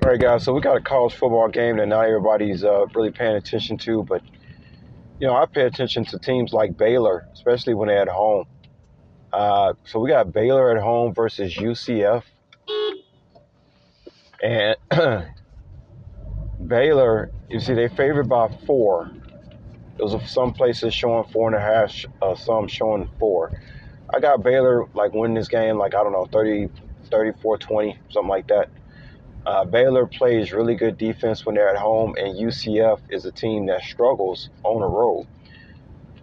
All right, guys. So we got a college football game that not everybody's really paying attention to, but I pay attention to teams like Baylor, especially when they're at home. So we got Baylor at home versus UCF, and Baylor, you see, they favored by 4. Those are some places showing 4.5, some showing 4. I got Baylor like winning this game, like I don't know, 30, 34-20, something like that. Baylor plays really good defense when they're at home, and UCF is a team that struggles on the road.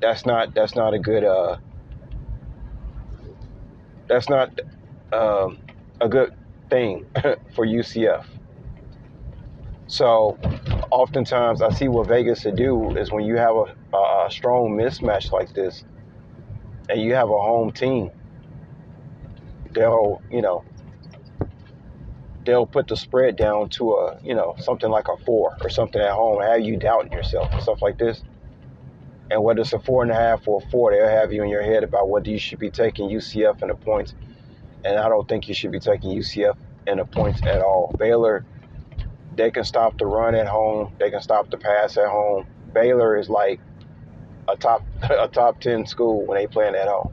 That's not a good that's not a good thing for UCF. So oftentimes I see what Vegas to do is when you have a strong mismatch like this, and you have a home team, they'll they'll put the spread down to something like a 4 or something at home, have you doubting yourself and stuff like this. And whether it's a 4.5 or a 4, they'll have you in your head about whether you should be taking UCF in the points. And I don't think you should be taking UCF in the points at all. Baylor, they can stop the run at home. They can stop the pass at home. Baylor is like a top 10 school when they playing at home.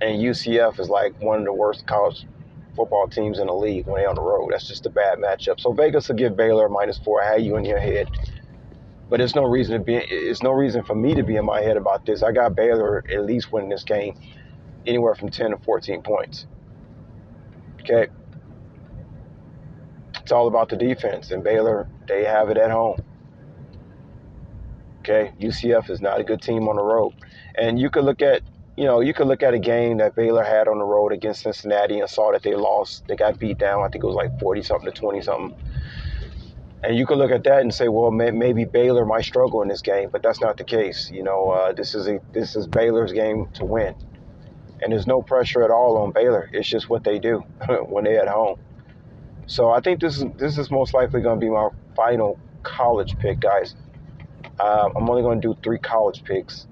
And UCF is like one of the worst college football teams in the league when they're on the road. That's just a bad matchup. So Vegas will give Baylor -4. I had you in your head. But it's no reason for me to be in my head about this. I got Baylor at least winning this game anywhere from 10 to 14 points. Okay. It's all about the defense, and Baylor, they have it at home. Okay. UCF is not a good team on the road. And you could look at a game that Baylor had on the road against Cincinnati and saw that they lost. They got beat down. I think it was like 40-something to 20-something. And you could look at that and say, well, maybe Baylor might struggle in this game, but that's not the case. This is Baylor's game to win, and there's no pressure at all on Baylor. It's just what they do when they're at home. So I think this is most likely going to be my final college pick, guys. I'm only going to do 3 college picks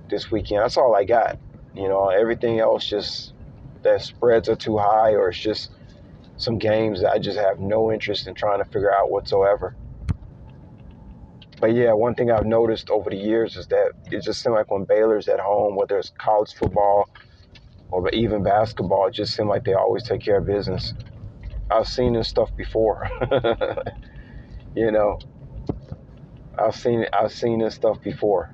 this weekend. That's all I got. Everything else just that spreads are too high, or it's just some games that I just have no interest in trying to figure out whatsoever. But yeah, one thing I've noticed over the years is that it just seems like when Baylor's at home, whether it's college football or even basketball, it just seems like they always take care of business. I've seen this stuff before. I've seen this stuff before.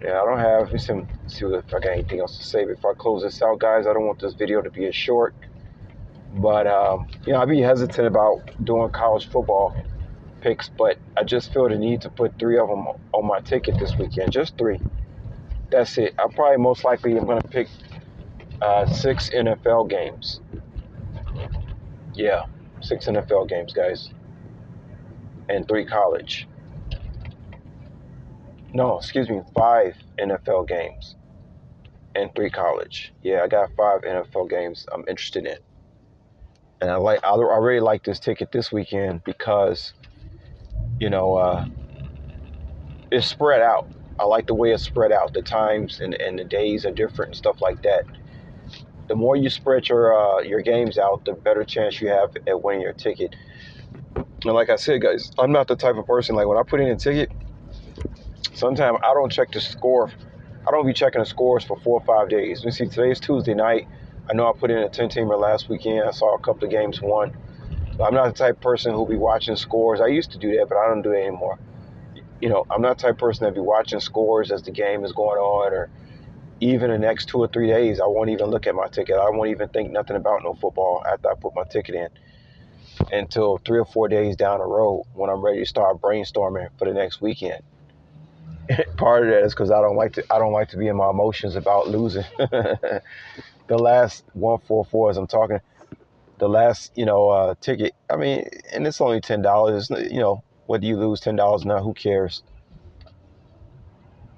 Yeah, I don't have. Let me see if I got anything else to say before I close this out, guys. I don't want this video to be as short. But, I'd be hesitant about doing college football picks, but I just feel the need to put 3 of them on my ticket this weekend. Just 3. That's it. I probably most likely am going to pick 6 NFL games. Yeah, 6 NFL games, guys. And 3 college. No, excuse me, 5 NFL games and 3 college. Yeah, I got 5 NFL games I'm interested in. And I really like this ticket this weekend because, it's spread out. I like the way it's spread out. The times and the days are different and stuff like that. The more you spread your games out, the better chance you have at winning your ticket. And like I said, guys, I'm not the type of person, like when I put in a ticket, sometimes I don't check the score. I don't be checking the scores for 4 or 5 days. You see, today's Tuesday night. I know I put in a 10-teamer last weekend. I saw a couple of games won. But I'm not the type of person who'll be watching scores. I used to do that, but I don't do it anymore. I'm not the type of person that be watching scores as the game is going on, or even the next 2 or 3 days. I won't even look at my ticket. I won't even think nothing about no football after I put my ticket in until 3 or 4 days down the road when I'm ready to start brainstorming for the next weekend. Part of that is because I don't like to be in my emotions about losing. The last 144, as I'm talking, the last ticket. I mean, and it's only $10. Whether you lose $10 or not, who cares?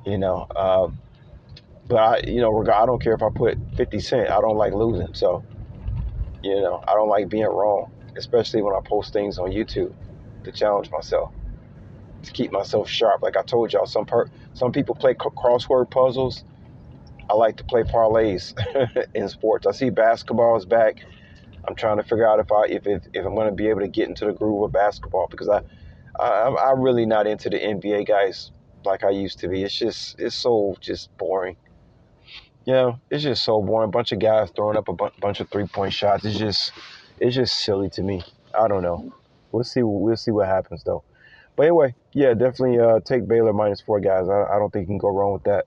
But I don't care if I put 50 cents. I don't like losing, so I don't like being wrong, especially when I post things on YouTube to challenge myself, to keep myself sharp. Like I told y'all, some people play crossword puzzles. I like to play parlays in sports. I see basketball is back. I'm trying to figure out if I'm going to be able to get into the groove of basketball because I'm really not into the NBA guys like I used to be. It's so just boring. It's just so boring. A bunch of guys throwing up a bunch of 3-point shots. It's just silly to me. I don't know. We'll see what happens though. But anyway, yeah, definitely take Baylor -4 guys. I don't think you can go wrong with that.